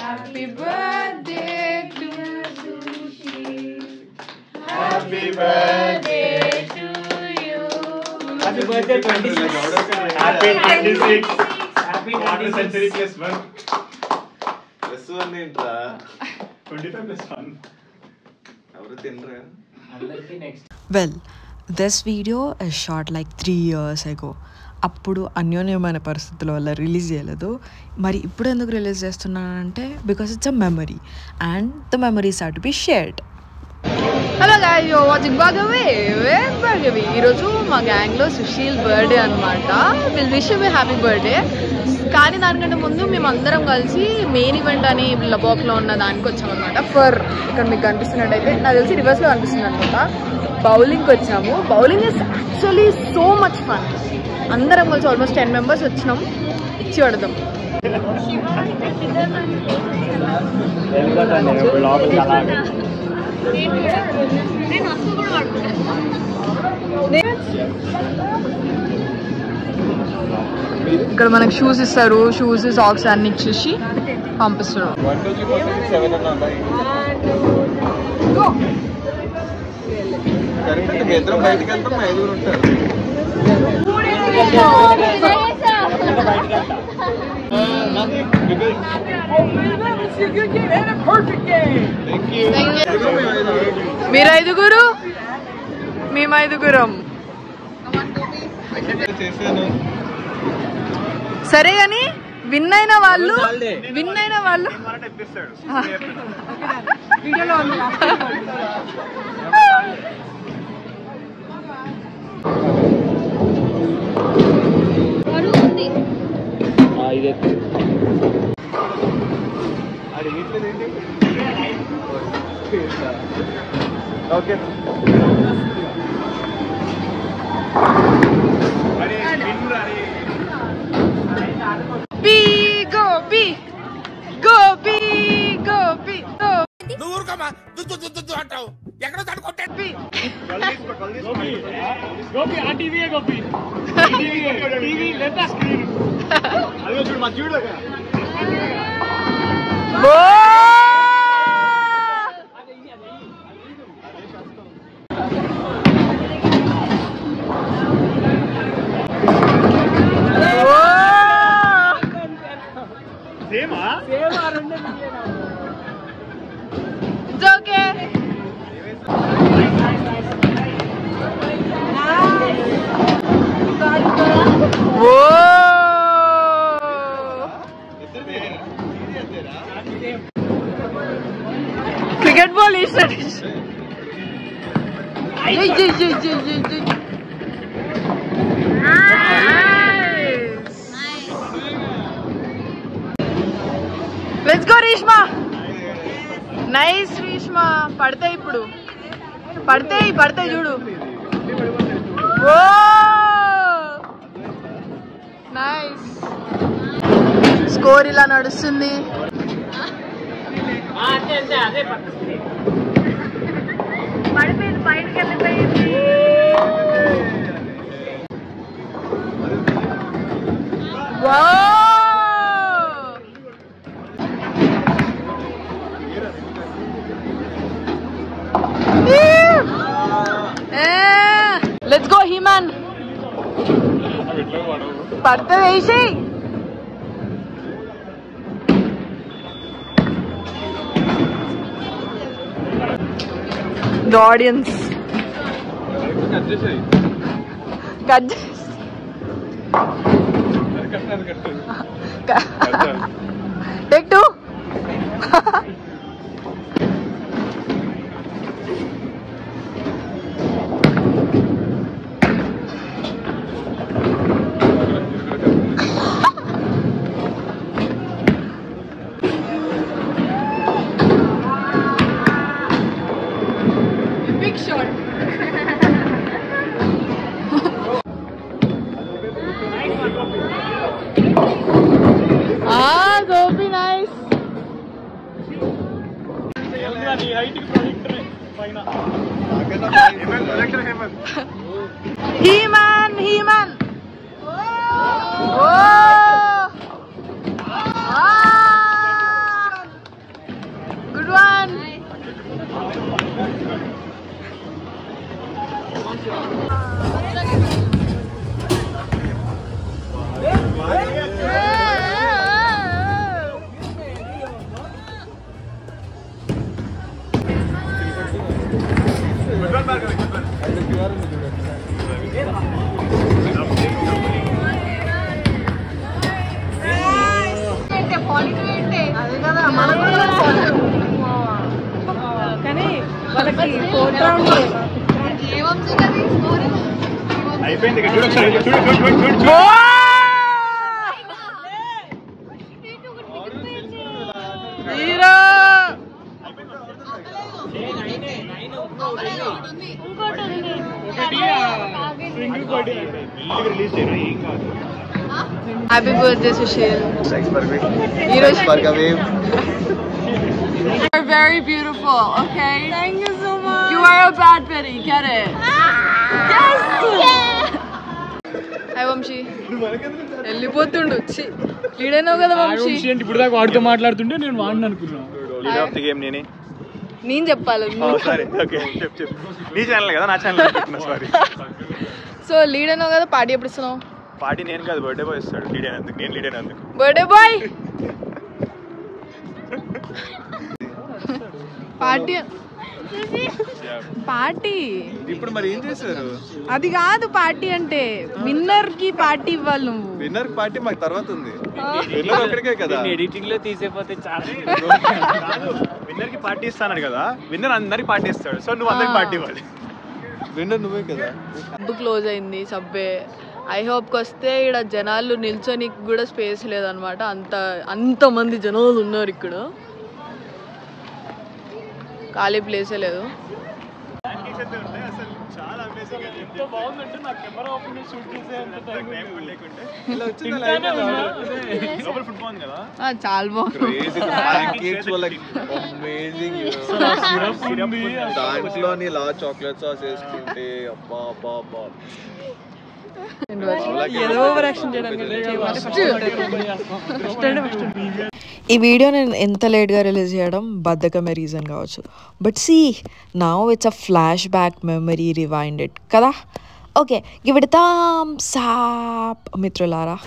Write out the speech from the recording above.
Happy birthday to Sushi. Happy birthday to you. Happy birthday 26. Happy 26. Happy Quarter century plus 1. Plus 1 ఏంట్రా 25 plus 1. ఎవరు తినరా? అందరికీ next. Well, this video is shot like 3 years ago. అప్పుడు అన్యోన్యమైన పరిస్థితుల వల్ల release చేయలేదు. మరి ఇప్పుడు ఎందుకు రిలీజ్ చేస్తున్నానంటే because it's a memory and the memories are to be shared. Hello guys, you are watching Bhargavi. ఈరోజు మా గ్యాంగ్లో సుశీల్ బర్త్డే అనమాట. Will wish you happy birthday. కానీ దానికంటే ముందు మేము అందరం కలిసి మెయిన్ ఈవెంట్ అని లబాక్లో ఉన్న దానికి వచ్చామన్నమాట. ఇక్కడ మీకు కనిపిస్తున్నట్టయితే నాకు తెలిసి రివర్స్లో కనిపిస్తుంది అనమాట. బౌలింగ్కి వచ్చాము. Bowling is actually so much fun. అందరం కలిసి ఆల్మోస్ట్ 10 members వచ్చినాం. ఇచ్చి పడదాం. ఇక్కడ మనకు షూస్ ఇస్తారు. షూస్ సాక్స్ అన్ని ఇచ్చేసి పంపిస్తారు. ఇద్దరం బయటకు వెళ్తాం, 5 ఉంటారు. మీరు 5గురు, మేము 5గురం. సరే కానీ విన్ అయిన వాళ్ళు వీడియోలో okay cricket ball is let's go Rishma. Nice Rishma. పడతాయి ఇప్పుడు, పడతాయి చూడు. నైస్. స్కోర్ ఇలా నడుస్తుంది. పడిపోయింది, బయటకు వెళ్ళిపోయింది. Let's go Himan. పడితే వేసి the audience cut take 2. Gopi, nice. He-Man. Oh. కానీ వాళ్ళకి ఫోర్త్ రౌండ్ అయిపోయింది చూడు ఒకసారి చూడు చూడు చూడు చూడు హీరో రిలీజ్ చేయరా ఏం కాదు happy birthday Sushil. Thanks, Bhargavi. You are very beautiful, okay? Thank you so much. You are a bad Betty, get it? Yes! Hi Vamshi. వెళ్ళిపోతుండు వచ్చి ఈడేనావు కదా వంశీ. ఇప్పుడు దాకా వాడితో మాట్లాడుతుంటే నేను వాడిని అనుకున్నాను. లీడర్ ఆఫ్ ది గేమ్ నేనే. నేను చెప్పాలి సరే ఓకే చెప్పు నీ ఛానల్ కదా నా ఛానల్ అనుకుంటున్నా సారీ. సో లీడ్ అయినావు కదా, పార్టీ ఎప్పుడు ఇస్తున్నావు? పార్టీ నేను కాదు బర్త్డే బాయ్ ఇస్తాడు. లీడ్ అయినందుకు నేను లీడ్ అయినందుకు. బర్త్డే బాయ్ పార్టీ పార్టీ ఇప్పుడు మరి ఏం చేశారు? అది కాదు పార్టీ అంటే, విన్నర్ కి పార్టీ ఇవ్వాలి నువ్వు. విన్నర్ పార్టీ మాకు తర్వాత ఉంది. విన్నర్ ఒకరికే కదా. ఎడిటింగ్ లో తీసేపోతే చాలా. విన్నర్ కి పార్టీ ఇస్తాను కదా, విన్నర్ అందరికి పార్టీ ఇస్తాడు. సో నువ్వు అందరికి పార్టీ ఇవ్వాలి. విన్నర్ నువ్వే కదా. సబ్ క్లోజ్ అయింది సబ్బే. ఐ హోప్కి వస్తే ఇక్కడ జనాలు నిల్చోనికి కూడా స్పేస్ లేదనమాట, అంతమంది జనాలు ఉన్నారు ఇక్కడ, ఖాళీ ప్లేసే లేదు. చాలా బాగుంది. దాంట్లోని లా చాక్లెట్ సాస్ వేసుకుంటే అబ్బా అబ్బా అబ్బా. ఈ వీడియో నేను ఎంత లేట్గా రిలీజ్ చేయడం బద్ధకమే రీజన్ కావచ్చు. But see now it's a flashback memory rewinded కదా. Okay give it thumbs up మిత్రులారా.